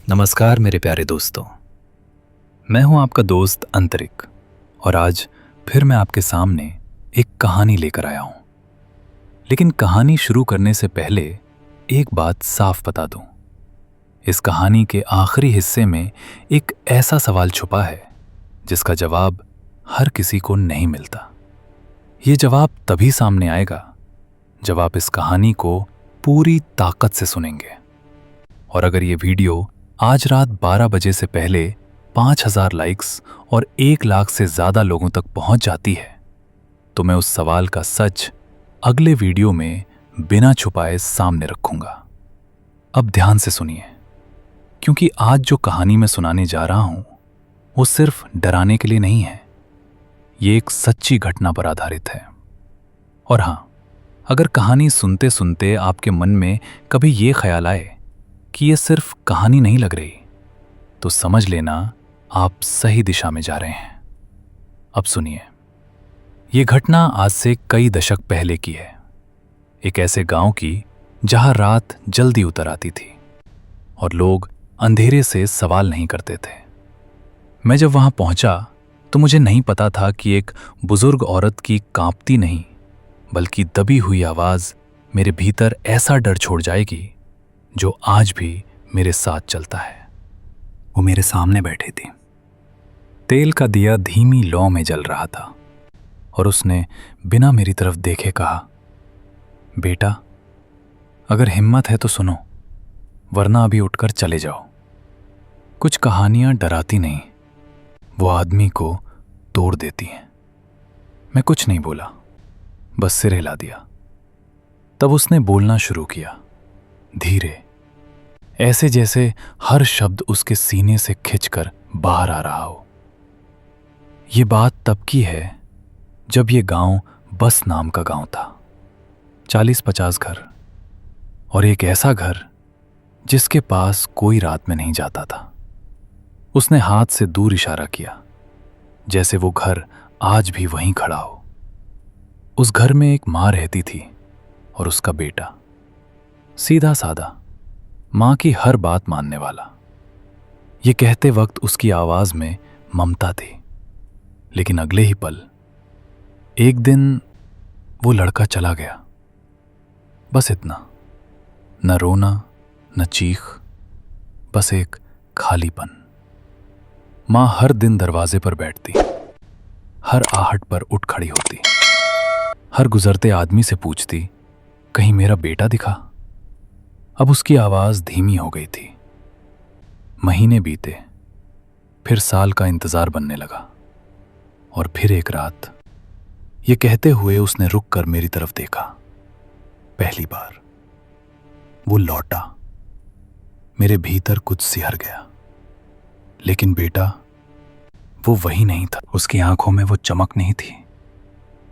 नमस्कार मेरे प्यारे दोस्तों, मैं हूं आपका दोस्त अंतरिक और आज फिर मैं आपके सामने एक कहानी लेकर आया हूं। लेकिन कहानी शुरू करने से पहले एक बात साफ बता दूं। इस कहानी के आखिरी हिस्से में एक ऐसा सवाल छुपा है जिसका जवाब हर किसी को नहीं मिलता। ये जवाब तभी सामने आएगा जब आप इस कहानी को पूरी ताकत से सुनेंगे। और अगर ये वीडियो आज रात 12 बजे से पहले 5000 लाइक्स और 1 लाख से ज़्यादा लोगों तक पहुंच जाती है तो मैं उस सवाल का सच अगले वीडियो में बिना छुपाए सामने रखूंगा। अब ध्यान से सुनिए, क्योंकि आज जो कहानी मैं सुनाने जा रहा हूं वो सिर्फ डराने के लिए नहीं है। ये एक सच्ची घटना पर आधारित है। और हां, अगर कहानी सुनते सुनते आपके मन में कभी ये ख्याल आए कि ये सिर्फ कहानी नहीं लग रही, तो समझ लेना आप सही दिशा में जा रहे हैं। अब सुनिए, ये घटना आज से कई दशक पहले की है। एक ऐसे गांव की जहां रात जल्दी उतर आती थी और लोग अंधेरे से सवाल नहीं करते थे। मैं जब वहां पहुंचा तो मुझे नहीं पता था कि एक बुजुर्ग औरत की कांपती नहीं बल्कि दबी हुई आवाज मेरे भीतर ऐसा डर छोड़ जाएगी जो आज भी मेरे साथ चलता है। वो मेरे सामने बैठी थी। तेल का दिया धीमी लौ में जल रहा था और उसने बिना मेरी तरफ देखे कहा, बेटा, अगर हिम्मत है तो सुनो, वरना अभी उठकर चले जाओ। कुछ कहानियां डराती नहीं, वो आदमी को तोड़ देती हैं। मैं कुछ नहीं बोला, बस सिर हिला दिया। तब उसने बोलना शुरू किया, धीरे, ऐसे जैसे हर शब्द उसके सीने से खिंचकर बाहर आ रहा हो। ये बात तब की है जब ये गांव बस नाम का गांव था। 40-50 घर और एक ऐसा घर जिसके पास कोई रात में नहीं जाता था। उसने हाथ से दूर इशारा किया, जैसे वो घर आज भी वहीं खड़ा हो। उस घर में एक मां रहती थी और उसका बेटा, सीधा सादा, मां की हर बात मानने वाला। ये कहते वक्त उसकी आवाज में ममता थी, लेकिन अगले ही पल एक दिन वो लड़का चला गया। बस इतना, न रोना न चीख, बस एक खालीपन। मां हर दिन दरवाजे पर बैठती, हर आहट पर उठ खड़ी होती, हर गुजरते आदमी से पूछती, कहीं मेरा बेटा दिखा। अब उसकी आवाज धीमी हो गई थी। महीने बीते, फिर साल का इंतजार बनने लगा और फिर एक रात ये कहते हुए उसने रुक कर मेरी तरफ देखा। पहली बार वो लौटा। मेरे भीतर कुछ सिहर गया, लेकिन बेटा वो वही नहीं था। उसकी आंखों में वो चमक नहीं थी,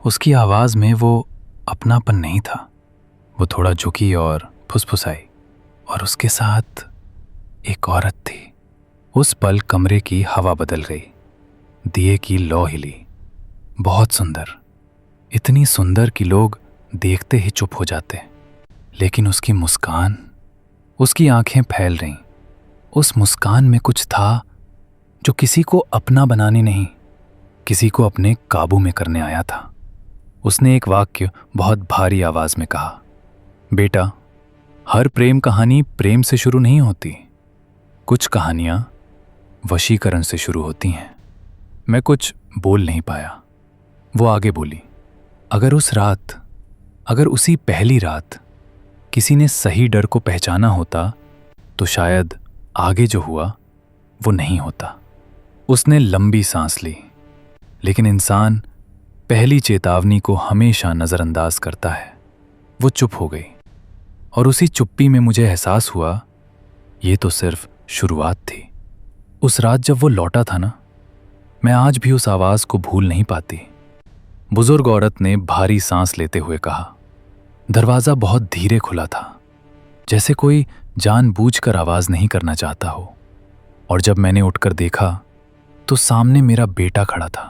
उसकी आवाज में वो अपनापन नहीं था। वो थोड़ा झुकी और फुसफुसाई, और उसके साथ एक औरत थी। उस पल कमरे की हवा बदल गई, दिए की लौ हिली। बहुत सुंदर, इतनी सुंदर कि लोग देखते ही चुप हो जाते। लेकिन उसकी मुस्कान, उसकी आंखें फैल रहीं। उस मुस्कान में कुछ था जो किसी को अपना बनाने नहीं, किसी को अपने काबू में करने आया था। उसने एक वाक्य बहुत भारी आवाज में कहा, बेटा, हर प्रेम कहानी प्रेम से शुरू नहीं होती। कुछ कहानियां वशीकरण से शुरू होती हैं। मैं कुछ बोल नहीं पाया। वो आगे बोली, अगर उसी पहली रात किसी ने सही डर को पहचाना होता तो शायद आगे जो हुआ वो नहीं होता। उसने लंबी सांस ली, लेकिन इंसान पहली चेतावनी को हमेशा नजरअंदाज करता है। वो चुप हो गई और उसी चुप्पी में मुझे एहसास हुआ ये तो सिर्फ शुरुआत थी। उस रात जब वो लौटा था ना, मैं आज भी उस आवाज को भूल नहीं पाती। बुजुर्ग औरत ने भारी सांस लेते हुए कहा, दरवाजा बहुत धीरे खुला था, जैसे कोई जानबूझकर आवाज नहीं करना चाहता हो। और जब मैंने उठकर देखा तो सामने मेरा बेटा खड़ा था।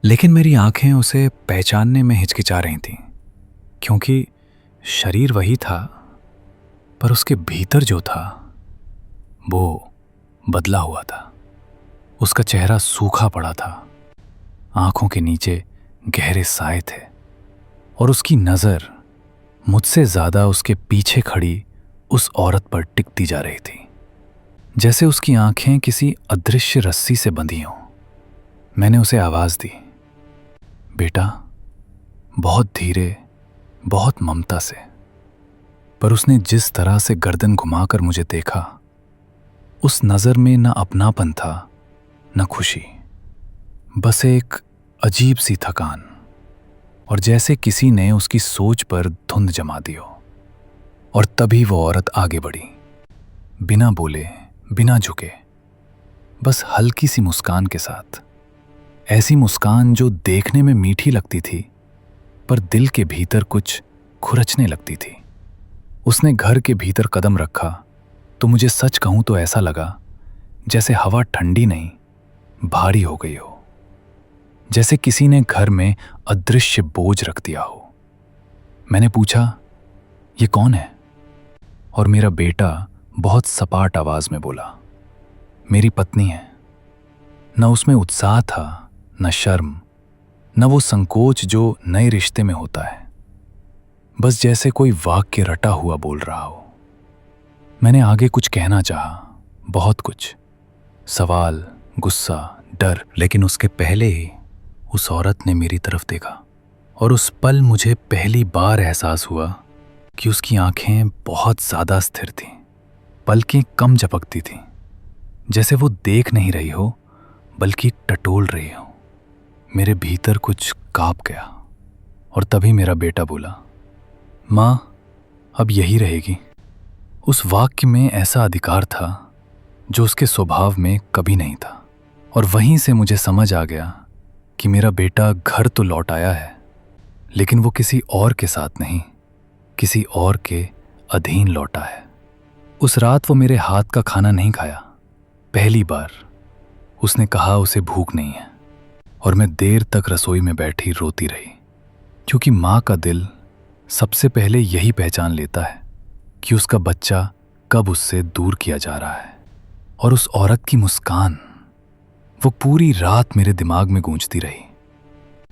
लेकिन मेरी आंखें उसे पहचानने में हिचकिचा रही थीं, क्योंकि शरीर वही था, पर उसके भीतर जो था वो बदला हुआ था। उसका चेहरा सूखा पड़ा था, आंखों के नीचे गहरे साए थे, और उसकी नजर मुझसे ज्यादा उसके पीछे खड़ी उस औरत पर टिकती जा रही थी, जैसे उसकी आंखें किसी अदृश्य रस्सी से बंधी हों। मैंने उसे आवाज दी, बेटा, बहुत धीरे, बहुत ममता से। पर उसने जिस तरह से गर्दन घुमाकर मुझे देखा, उस नजर में न अपनापन था न खुशी, बस एक अजीब सी थकान, और जैसे किसी ने उसकी सोच पर धुंध जमा दी हो। और तभी वो औरत आगे बढ़ी, बिना बोले, बिना झुके, बस हल्की सी मुस्कान के साथ। ऐसी मुस्कान जो देखने में मीठी लगती थी, पर दिल के भीतर कुछ खुरचने लगती थी। उसने घर के भीतर कदम रखा तो मुझे सच कहूं तो ऐसा लगा जैसे हवा ठंडी नहीं, भारी हो गई हो, जैसे किसी ने घर में अदृश्य बोझ रख दिया हो। मैंने पूछा, ये कौन है? और मेरा बेटा बहुत सपाट आवाज में बोला, मेरी पत्नी है। न उसमें उत्साह था, न शर्म, न वो संकोच जो नए रिश्ते में होता है, बस जैसे कोई वाक्य रटा हुआ बोल रहा हो। मैंने आगे कुछ कहना चाहा, बहुत कुछ, सवाल, गुस्सा, डर, लेकिन उसके पहले ही उस औरत ने मेरी तरफ देखा, और उस पल मुझे पहली बार एहसास हुआ कि उसकी आंखें बहुत ज्यादा स्थिर थीं, पलकें कम झपकती थीं, जैसे वो देख नहीं रही हो बल्कि टटोल रही हो। मेरे भीतर कुछ कांप गया, और तभी मेरा बेटा बोला, मां, अब यही रहेगी। उस वाक्य में ऐसा अधिकार था जो उसके स्वभाव में कभी नहीं था, और वहीं से मुझे समझ आ गया कि मेरा बेटा घर तो लौट आया है, लेकिन वो किसी और के साथ नहीं, किसी और के अधीन लौटा है। उस रात वो मेरे हाथ का खाना नहीं खाया। पहली बार उसने कहा उसे भूख नहीं है, और मैं देर तक रसोई में बैठी रोती रही, क्योंकि माँ का दिल सबसे पहले यही पहचान लेता है कि उसका बच्चा कब उससे दूर किया जा रहा है। और उस औरत की मुस्कान, वो पूरी रात मेरे दिमाग में गूंजती रही,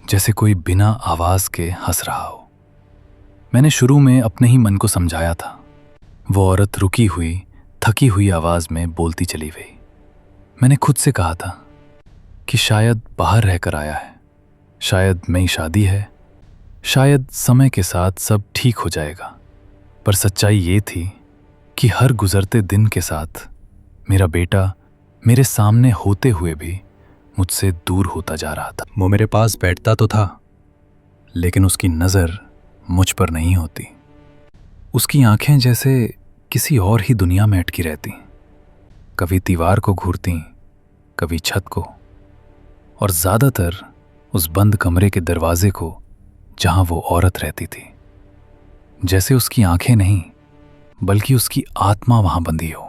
जैसे कोई बिना आवाज के हंस रहा हो। मैंने शुरू में अपने ही मन को समझाया था। वो औरत रुकी हुई, थकी हुई आवाज में बोलती चली गई। मैंने खुद से कहा था कि शायद बाहर रहकर आया है, शायद नई शादी है, शायद समय के साथ सब ठीक हो जाएगा। पर सच्चाई ये थी कि हर गुजरते दिन के साथ मेरा बेटा मेरे सामने होते हुए भी मुझसे दूर होता जा रहा था। वो मेरे पास बैठता तो था, लेकिन उसकी नज़र मुझ पर नहीं होती। उसकी आंखें जैसे किसी और ही दुनिया में अटकी रहती, कभी दीवार को घूरती, कभी छत को, और ज़्यादातर उस बंद कमरे के दरवाजे को जहां वो औरत रहती थी। जैसे उसकी आंखें नहीं, बल्कि उसकी आत्मा वहां बंधी हो।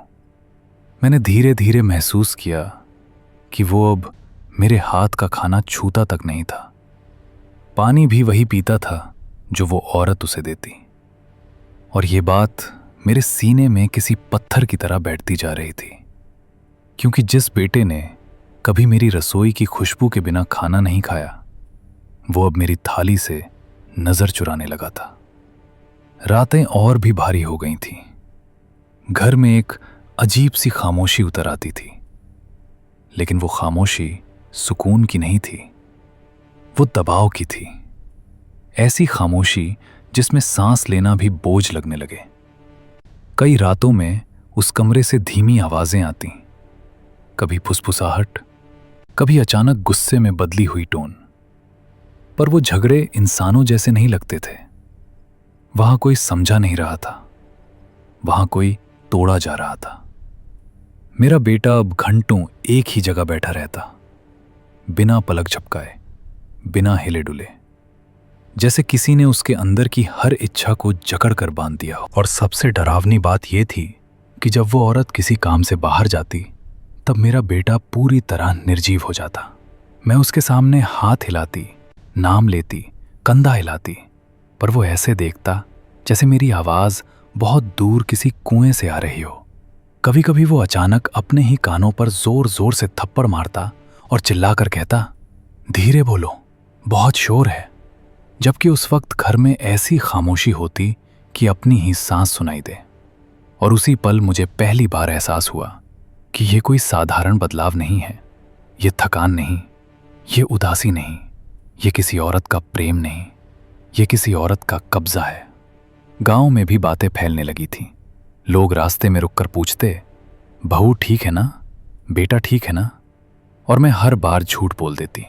मैंने धीरे धीरे महसूस किया कि वो अब मेरे हाथ का खाना छूता तक नहीं था, पानी भी वही पीता था जो वो औरत उसे देती। और ये बात मेरे सीने में किसी पत्थर की तरह बैठती जा रही थी, क्योंकि जिस बेटे ने कभी मेरी रसोई की खुशबू के बिना खाना नहीं खाया, वो अब मेरी थाली से नजर चुराने लगा था। रातें और भी भारी हो गई थीं। घर में एक अजीब सी खामोशी उतर आती थी, लेकिन वो खामोशी सुकून की नहीं थी, वो दबाव की थी। ऐसी खामोशी जिसमें सांस लेना भी बोझ लगने लगे। कई रातों में उस कमरे से धीमी आवाजें आती, कभी फुसफुसाहट, कभी अचानक गुस्से में बदली हुई टोन। पर वो झगड़े इंसानों जैसे नहीं लगते थे। वहां कोई समझा नहीं रहा था, वहां कोई तोड़ा जा रहा था। मेरा बेटा अब घंटों एक ही जगह बैठा रहता, बिना पलक झपकाए, बिना हिले डुले, जैसे किसी ने उसके अंदर की हर इच्छा को जकड़ कर बांध दिया हो। और सबसे डरावनी बात यह थी कि जब वो औरत किसी काम से बाहर जाती, तब मेरा बेटा पूरी तरह निर्जीव हो जाता। मैं उसके सामने हाथ हिलाती, नाम लेती, कंधा हिलाती, पर वो ऐसे देखता जैसे मेरी आवाज़ बहुत दूर किसी कुएं से आ रही हो। कभी कभी वो अचानक अपने ही कानों पर जोर जोर से थप्पड़ मारता और चिल्लाकर कहता, धीरे बोलो, बहुत शोर है। जबकि उस वक्त घर में ऐसी खामोशी होती कि अपनी ही सांस सुनाई दे। और उसी पल मुझे पहली बार एहसास हुआ कि ये कोई साधारण बदलाव नहीं है, ये थकान नहीं, ये उदासी नहीं, ये किसी औरत का प्रेम नहीं, ये किसी औरत का कब्जा है। गांव में भी बातें फैलने लगी थीं। लोग रास्ते में रुककर पूछते, बहू ठीक है ना, बेटा ठीक है ना? और मैं हर बार झूठ बोल देती,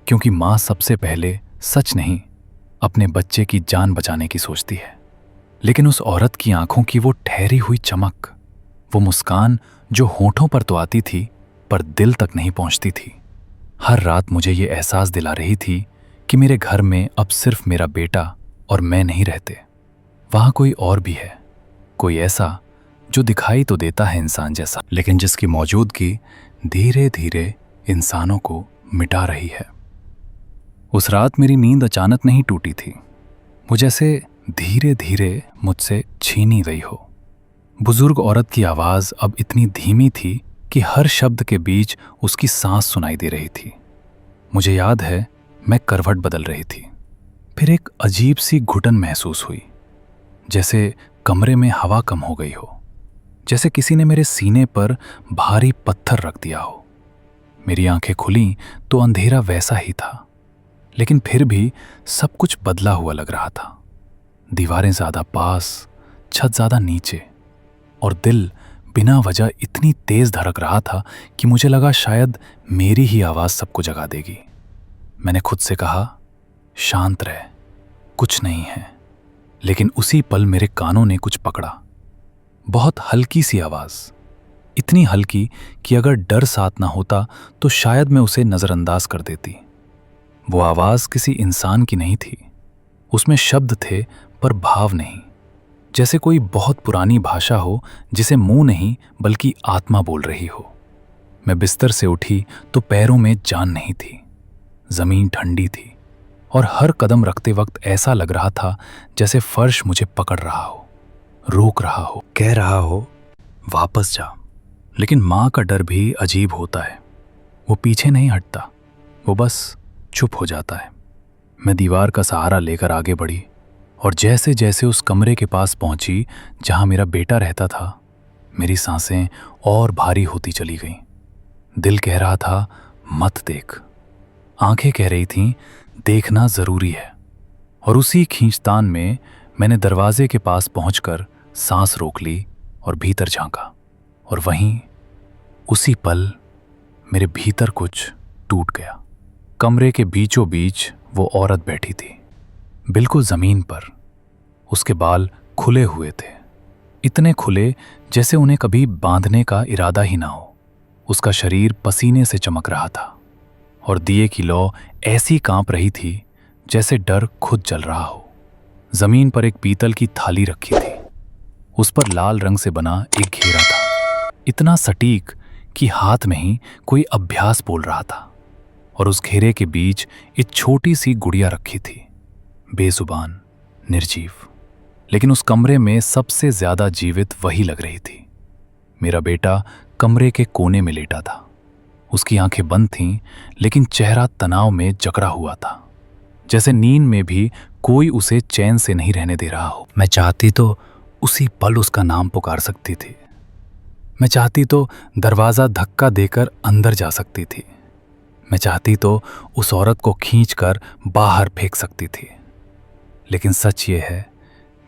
क्योंकि माँ सबसे पहले सच नहीं, अपने बच्चे की जान बचाने की सोचती है। लेकिन उस औरत की आंखों की वो ठहरी हुई चमक, वो मुस्कान जो होठों पर तो आती थी पर दिल तक नहीं पहुंचती थी, हर रात मुझे ये एहसास दिला रही थी कि मेरे घर में अब सिर्फ मेरा बेटा और मैं नहीं रहते। वहां कोई और भी है, कोई ऐसा जो दिखाई तो देता है इंसान जैसा, लेकिन जिसकी मौजूदगी धीरे धीरे इंसानों को मिटा रही है। उस रात मेरी नींद अचानक नहीं टूटी थी, वो जैसे धीरे धीरे मुझसे छीनी गई हो। बुजुर्ग औरत की आवाज अब इतनी धीमी थी कि हर शब्द के बीच उसकी सांस सुनाई दे रही थी। मुझे याद है, मैं करवट बदल रही थी। फिर एक अजीब सी घुटन महसूस हुई, जैसे कमरे में हवा कम हो गई हो, जैसे किसी ने मेरे सीने पर भारी पत्थर रख दिया हो। मेरी आंखें खुली तो अंधेरा वैसा ही था, लेकिन फिर भी सब कुछ बदला हुआ लग रहा था। दीवारें ज्यादा पास, छत ज्यादा नीचे, और दिल बिना वजह इतनी तेज धड़क रहा था कि मुझे लगा शायद मेरी ही आवाज सबको जगा देगी। मैंने खुद से कहा, शांत रह, कुछ नहीं है। लेकिन उसी पल मेरे कानों ने कुछ पकड़ा। बहुत हल्की सी आवाज, इतनी हल्की कि अगर डर साथ ना होता तो शायद मैं उसे नजरअंदाज कर देती। वो आवाज किसी इंसान की नहीं थी, उसमें शब्द थे पर भाव नहीं, जैसे कोई बहुत पुरानी भाषा हो जिसे मुंह नहीं बल्कि आत्मा बोल रही हो। मैं बिस्तर से उठी तो पैरों में जान नहीं थी, जमीन ठंडी थी, और हर कदम रखते वक्त ऐसा लग रहा था जैसे फर्श मुझे पकड़ रहा हो, रोक रहा हो, कह रहा हो वापस जा। लेकिन माँ का डर भी अजीब होता है, वो पीछे नहीं हटता, वो बस चुप हो जाता है। मैं दीवार का सहारा लेकर आगे बढ़ी, और जैसे जैसे उस कमरे के पास पहुंची जहां मेरा बेटा रहता था, मेरी सांसें और भारी होती चली गईं। दिल कह रहा था मत देख, आंखें कह रही थीं देखना जरूरी है। और उसी खींचतान में मैंने दरवाजे के पास पहुंचकर सांस रोक ली और भीतर झांका, और वहीं उसी पल मेरे भीतर कुछ टूट गया। कमरे के बीचों बीच वो औरत बैठी थी, बिल्कुल जमीन पर। उसके बाल खुले हुए थे, इतने खुले जैसे उन्हें कभी बांधने का इरादा ही ना हो। उसका शरीर पसीने से चमक रहा था, और दिए की लौ ऐसी कांप रही थी जैसे डर खुद जल रहा हो। जमीन पर एक पीतल की थाली रखी थी, उस पर लाल रंग से बना एक घेरा था, इतना सटीक कि हाथ में ही कोई अभ्यास बोल रहा था। और उस घेरे के बीच एक छोटी सी गुड़िया रखी थी, बेजुबान, निर्जीव। लेकिन उस कमरे में सबसे ज्यादा जीवित वही लग रही थी। मेरा बेटा कमरे के कोने में लेटा था, उसकी आंखें बंद थीं, लेकिन चेहरा तनाव में जकड़ा हुआ था, जैसे नींद में भी कोई उसे चैन से नहीं रहने दे रहा हो। मैं चाहती तो उसी पल उसका नाम पुकार सकती थी, मैं चाहती तो दरवाजा धक्का देकर अंदर जा सकती थी, मैं चाहती तो उस औरत को खींचकर बाहर फेंक सकती थी। लेकिन सच ये है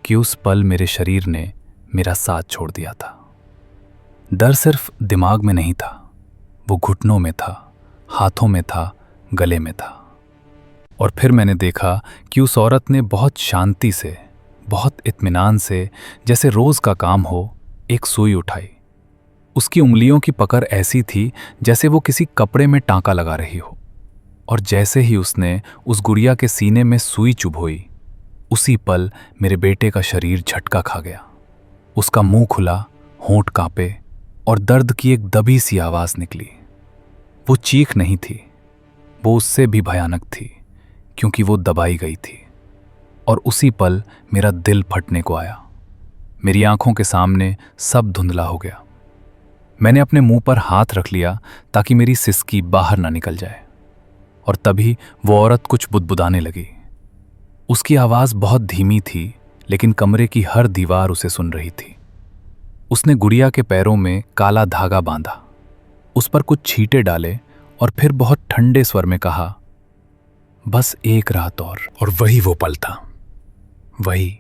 कि उस पल मेरे शरीर ने मेरा साथ छोड़ दिया था। डर सिर्फ दिमाग में नहीं था, वो घुटनों में था, हाथों में था, गले में था। और फिर मैंने देखा कि उस औरत ने बहुत शांति से, बहुत इत्मीनान से, जैसे रोज का काम हो, एक सुई उठाई। उसकी उंगलियों की पकड़ ऐसी थी जैसे वो किसी कपड़े में टांका लगा रही हो। और जैसे ही उसने उस गुड़िया के सीने में सुई चुभोई, उसी पल मेरे बेटे का शरीर झटका खा गया। उसका मुंह खुला, होंठ कांपे, और दर्द की एक दबी सी आवाज निकली। वो चीख नहीं थी, वो उससे भी भयानक थी, क्योंकि वो दबाई गई थी। और उसी पल मेरा दिल फटने को आया। मेरी आंखों के सामने सब धुंधला हो गया। मैंने अपने मुंह पर हाथ रख लिया ताकि मेरी सिसकी बाहर ना निकल जाए। और तभी वो औरत कुछ बुदबुदाने लगी। उसकी आवाज बहुत धीमी थी, लेकिन कमरे की हर दीवार उसे सुन रही थी। उसने गुड़िया के पैरों में काला धागा बांधा, उस पर कुछ छींटे डाले और फिर बहुत ठंडे स्वर में कहा, बस एक रात और वही वो पल था, वही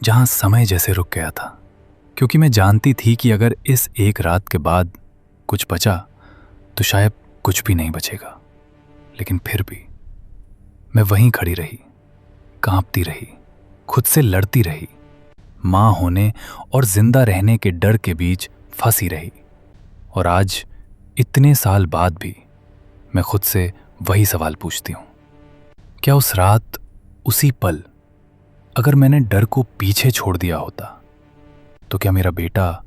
जहां समय जैसे रुक गया था। क्योंकि मैं जानती थी कि अगर इस एक रात के बाद कुछ बचा तो शायद कुछ भी नहीं बचेगा। लेकिन फिर भी मैं वहीं खड़ी रही, कांपती रही, खुद से लड़ती रही, मां होने और जिंदा रहने के डर के बीच फंसी रही। और आज इतने साल बाद भी मैं खुद से वही सवाल पूछती हूं, क्या उस रात, उसी पल, अगर मैंने डर को पीछे छोड़ दिया होता तो क्या मेरा बेटा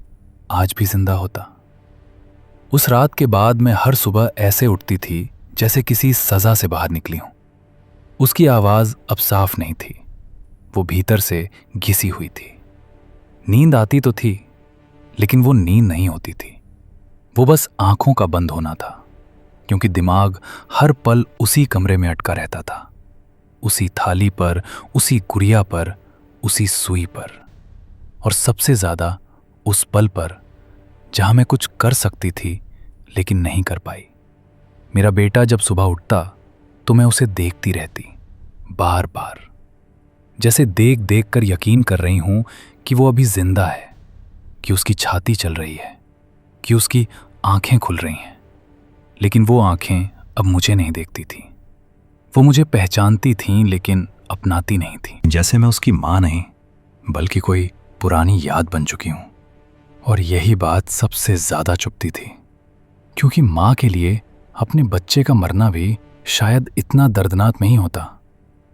आज भी जिंदा होता? उस रात के बाद मैं हर सुबह ऐसे उठती थी जैसे किसी सजा से बाहर निकली हूं। उसकी आवाज अब साफ नहीं थी, वो भीतर से घिसी हुई थी। नींद आती तो थी, लेकिन वो नींद नहीं होती थी, वो बस आंखों का बंद होना था। क्योंकि दिमाग हर पल उसी कमरे में अटका रहता था, उसी थाली पर, उसी गुड़िया पर, उसी सुई पर, और सबसे ज्यादा उस पल पर जहां मैं कुछ कर सकती थी लेकिन नहीं कर पाई। मेरा बेटा जब सुबह उठता तो मैं उसे देखती रहती, बार बार, जैसे देख देख कर यकीन कर रही हूं कि वो अभी जिंदा है, कि उसकी छाती चल रही है, कि उसकी आंखें खुल रही हैं। लेकिन वो आंखें अब मुझे नहीं देखती थी। वो मुझे पहचानती थीं लेकिन अपनाती नहीं थी। जैसे मैं उसकी मां नहीं, बल्कि कोई पुरानी याद बन चुकी हूं। और यही बात सबसे ज्यादा चुभती थी, क्योंकि मां के लिए अपने बच्चे का मरना भी शायद इतना दर्दनाक नहीं होता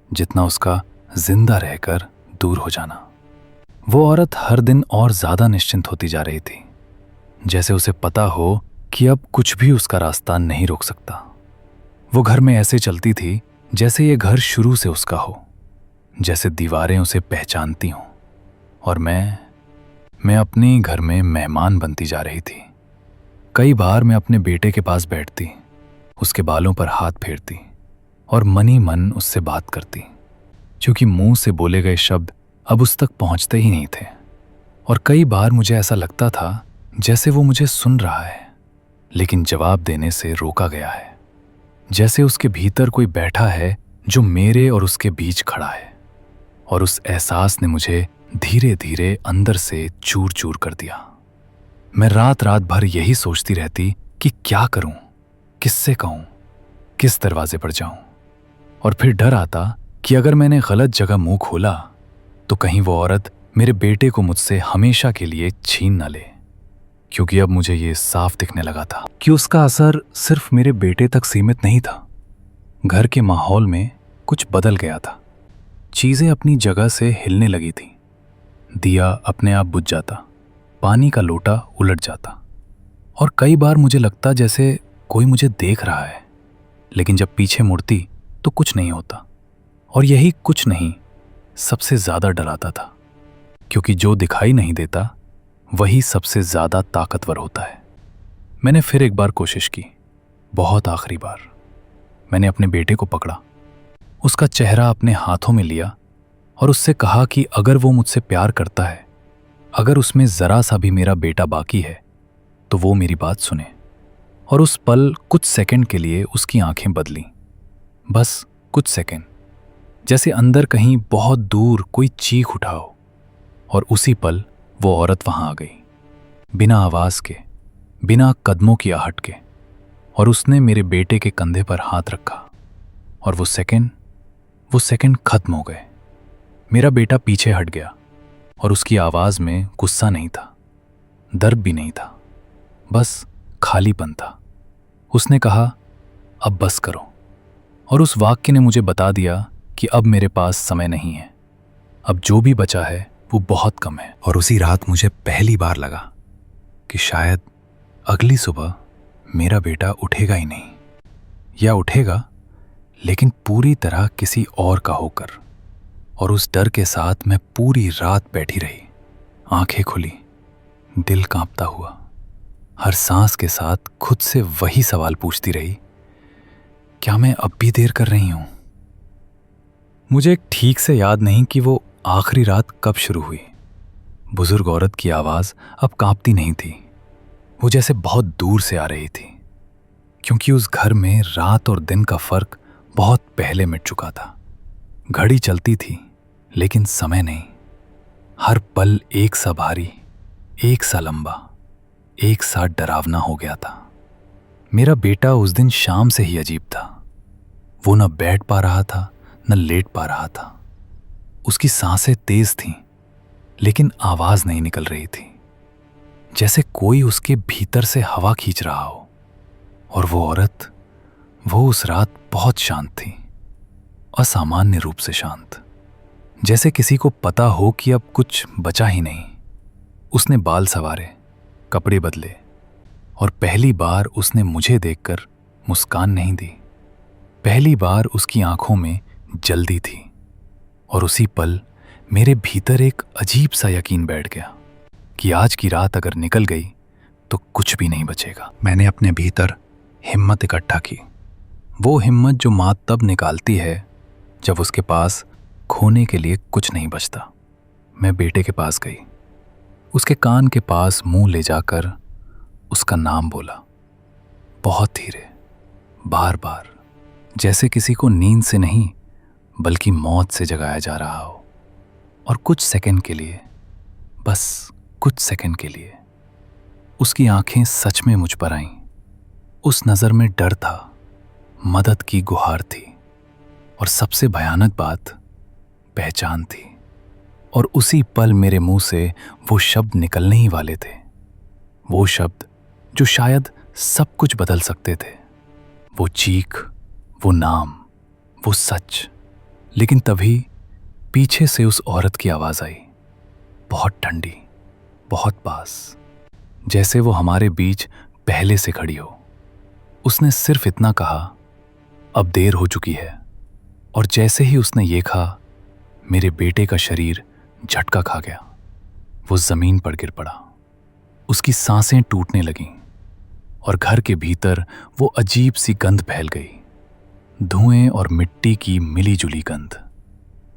जितना उसका जिंदा रहकर दूर हो जाना। वो औरत हर दिन और ज्यादा निश्चिंत होती जा रही थी, जैसे उसे पता हो कि अब कुछ भी उसका रास्ता नहीं रोक सकता। वो घर में ऐसे चलती थी जैसे ये घर शुरू से उसका हो, जैसे दीवारें उसे पहचानती हों। और मैं अपने ही घर में मेहमान बनती जा रही थी। कई बार मैं अपने बेटे के पास बैठती, उसके बालों पर हाथ फेरती और मन ही मन उससे बात करती, क्योंकि मुंह से बोले गए शब्द अब उस तक पहुंचते ही नहीं थे। और कई बार मुझे ऐसा लगता था जैसे वो मुझे सुन रहा है, लेकिन जवाब देने से रोका गया है। जैसे उसके भीतर कोई बैठा है जो मेरे और उसके बीच खड़ा है। और उस एहसास ने मुझे धीरे धीरे अंदर से चूर चूर कर दिया। मैं रात रात भर यही सोचती रहती कि क्या करूं, किससे कहूं, किस दरवाजे पर जाऊं। और फिर डर आता कि अगर मैंने गलत जगह मुंह खोला तो कहीं वो औरत मेरे बेटे को मुझसे हमेशा के लिए छीन न ले। क्योंकि अब मुझे ये साफ दिखने लगा था कि उसका असर सिर्फ मेरे बेटे तक सीमित नहीं था। घर के माहौल में कुछ बदल गया था। चीजें अपनी जगह से हिलने लगी थी। दिया अपने आप बुझ जाता, पानी का लोटा उलट जाता, और कई बार मुझे लगता जैसे कोई मुझे देख रहा है। लेकिन जब पीछे मुड़ती तो कुछ नहीं होता। और यही कुछ नहीं सबसे ज्यादा डराता था, क्योंकि जो दिखाई नहीं देता वही सबसे ज्यादा ताकतवर होता है। मैंने फिर एक बार कोशिश की, बहुत आखिरी बार। मैंने अपने बेटे को पकड़ा, उसका चेहरा अपने हाथों में लिया और उससे कहा कि अगर वो मुझसे प्यार करता है, अगर उसमें जरा सा भी मेरा बेटा बाकी है, तो वो मेरी बात सुने। और उस पल कुछ सेकंड के लिए उसकी आंखें बदली, बस कुछ सेकंड, जैसे अंदर कहीं बहुत दूर कोई चीख उठा हो। और उसी पल वो औरत वहां आ गई, बिना आवाज के, बिना कदमों की आहट के। और उसने मेरे बेटे के कंधे पर हाथ रखा। और वो सेकंड खत्म हो गए। मेरा बेटा पीछे हट गया और उसकी आवाज में गुस्सा नहीं था, दर्द भी नहीं था, बस खालीपन था। उसने कहा, अब बस करो। और उस वाक्य ने मुझे बता दिया कि अब मेरे पास समय नहीं है, अब जो भी बचा है वो बहुत कम है। और उसी रात मुझे पहली बार लगा कि शायद अगली सुबह मेरा बेटा उठेगा ही नहीं, या उठेगा लेकिन पूरी तरह किसी और का होकर। और उस डर के साथ मैं पूरी रात बैठी रही, आंखें खुली, दिल कांपता हुआ, हर सांस के साथ खुद से वही सवाल पूछती रही, क्या मैं अब भी देर कर रही हूं? मुझे ठीक से याद नहीं कि वो आखिरी रात कब शुरू हुई। बुजुर्ग औरत की आवाज अब कांपती नहीं थी, वो जैसे बहुत दूर से आ रही थी, क्योंकि उस घर में रात और दिन का फर्क बहुत पहले मिट चुका था। घड़ी चलती थी लेकिन समय नहीं। हर पल एक सा भारी, एक सा लंबा, एक सा डरावना हो गया था। मेरा बेटा उस दिन शाम से ही अजीब था। वो न बैठ पा रहा था, न लेट पा रहा था। उसकी सांसें तेज थीं, लेकिन आवाज नहीं निकल रही थी, जैसे कोई उसके भीतर से हवा खींच रहा हो। और वो औरत, वो उस रात बहुत शांत थी, असामान्य रूप से शांत, जैसे किसी को पता हो कि अब कुछ बचा ही नहीं। उसने बाल संवारे, कपड़े बदले, और पहली बार उसने मुझे देखकर मुस्कान नहीं दी। पहली बार उसकी आंखों में जल्दी थी। और उसी पल मेरे भीतर एक अजीब सा यकीन बैठ गया कि आज की रात अगर निकल गई तो कुछ भी नहीं बचेगा। मैंने अपने भीतर हिम्मत इकट्ठा की, वो हिम्मत जो माँ तब निकालती है जब उसके पास खोने के लिए कुछ नहीं बचता। मैं बेटे के पास गई, उसके कान के पास मुंह ले जाकर उसका नाम बोला, बहुत धीरे, बार बार, जैसे किसी को नींद से नहीं बल्कि मौत से जगाया जा रहा हो। और कुछ सेकंड के लिए, बस कुछ सेकंड के लिए, उसकी आंखें सच में मुझ पर आईं। उस नजर में डर था, मदद की गुहार थी, और सबसे भयानक बात पहचान थी। और उसी पल मेरे मुंह से वो शब्द निकलने ही वाले थे, वो शब्द जो शायद सब कुछ बदल सकते थे। वो चीख, वो नाम, वो सच। लेकिन तभी पीछे से उस औरत की आवाज आई, बहुत ठंडी, बहुत पास, जैसे वो हमारे बीच पहले से खड़ी हो। उसने सिर्फ इतना कहा, अब देर हो चुकी है। और जैसे ही उसने ये कहा, मेरे बेटे का शरीर झटका खा गया। वो जमीन पर गिर पड़ा, उसकी सांसें टूटने लगीं, और घर के भीतर वो अजीब सी गंध फैल गई, धुएं और मिट्टी की मिली जुली गंध।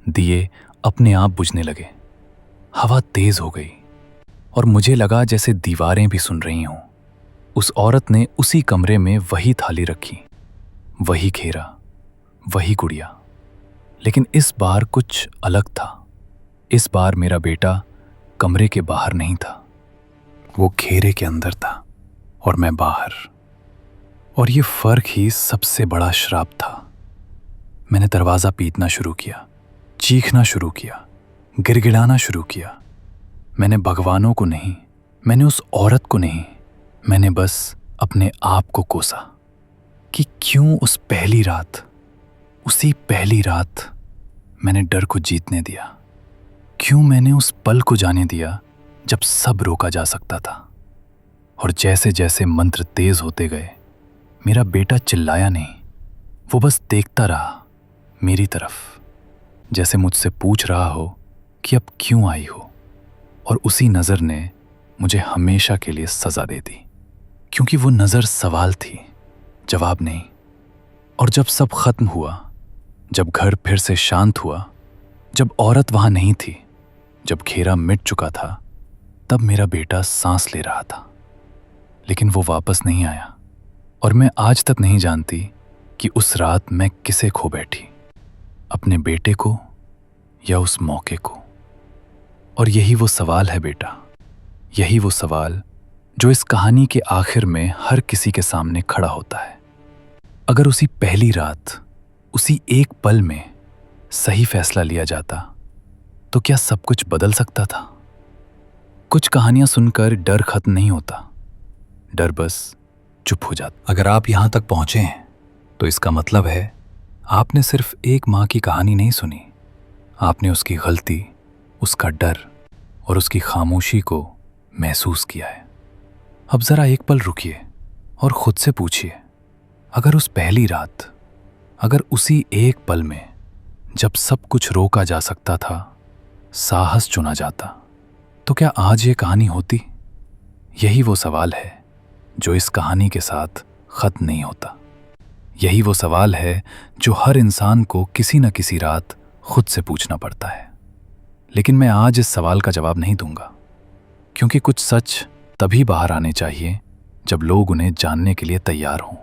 दिए अपने आप बुझने लगे, हवा तेज हो गई, और मुझे लगा जैसे दीवारें भी सुन रही हों। उस औरत ने उसी कमरे में वही थाली रखी, वही घेरा, वही गुड़िया। लेकिन इस बार कुछ अलग था। इस बार मेरा बेटा कमरे के बाहर नहीं था, वो घेरे के अंदर था और मैं बाहर। और ये फर्क ही सबसे बड़ा श्राप था। मैंने दरवाजा पीटना शुरू किया, चीखना शुरू किया, गिड़गिड़ाना शुरू किया। मैंने भगवानों को नहीं, मैंने उस औरत को नहीं, मैंने बस अपने आप को कोसा कि क्यों उस पहली रात, उसी पहली रात मैंने डर को जीतने दिया। क्यों मैंने उस पल को जाने दिया जब सब रोका जा सकता था। और जैसे जैसे मंत्र तेज होते गए, मेरा बेटा चिल्लाया नहीं, वो बस देखता रहा मेरी तरफ, जैसे मुझसे पूछ रहा हो कि अब क्यों आई हो। और उसी नज़र ने मुझे हमेशा के लिए सज़ा दे दी, क्योंकि वो नज़र सवाल थी, जवाब नहीं। और जब सब खत्म हुआ, जब घर फिर से शांत हुआ, जब औरत वहां नहीं थी, जब घेरा मिट चुका था, तब मेरा बेटा सांस ले रहा था, लेकिन वो वापस नहीं आया। और मैं आज तक नहीं जानती कि उस रात मैं किसे खो बैठी, अपने बेटे को या उस मौके को। और यही वो सवाल है बेटा, यही वो सवाल जो इस कहानी के आखिर में हर किसी के सामने खड़ा होता है। अगर उसी पहली रात, उसी एक पल में सही फैसला लिया जाता, तो क्या सब कुछ बदल सकता था? कुछ कहानियां सुनकर डर खत्म नहीं होता, डर बस चुप हो जाता। अगर आप यहां तक पहुंचे हैं तो इसका मतलब है आपने सिर्फ एक मां की कहानी नहीं सुनी, आपने उसकी गलती, उसका डर और उसकी खामोशी को महसूस किया है। अब जरा एक पल रुकिए और खुद से पूछिए, अगर उस पहली रात, अगर उसी एक पल में, जब सब कुछ रोका जा सकता था, साहस चुना जाता, तो क्या आज ये कहानी होती? यही वो सवाल है जो इस कहानी के साथ खत्म नहीं होता। यही वो सवाल है जो हर इंसान को किसी न किसी रात खुद से पूछना पड़ता है। लेकिन मैं आज इस सवाल का जवाब नहीं दूंगा, क्योंकि कुछ सच तभी बाहर आने चाहिए जब लोग उन्हें जानने के लिए तैयार हों।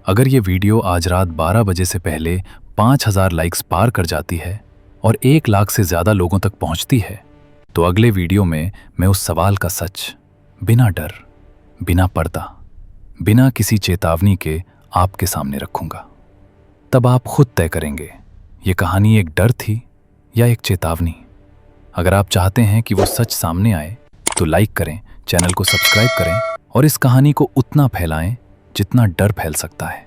अगर ये वीडियो आज रात 12 बजे से पहले 5000 लाइक्स पार कर जाती है और 1 लाख से ज़्यादा लोगों तक पहुंचती है, तो अगले वीडियो में मैं उस सवाल का सच बिना डर, बिना पर्दा, बिना किसी चेतावनी के आपके सामने रखूंगा। तब आप खुद तय करेंगे ये कहानी एक डर थी या एक चेतावनी। अगर आप चाहते हैं कि वो सच सामने आए तो लाइक करें, चैनल को सब्सक्राइब करें और इस कहानी को उतना फैलाएं जितना डर फैल सकता है,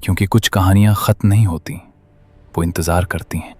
क्योंकि कुछ कहानियां खत्म नहीं होती, वो इंतज़ार करती हैं।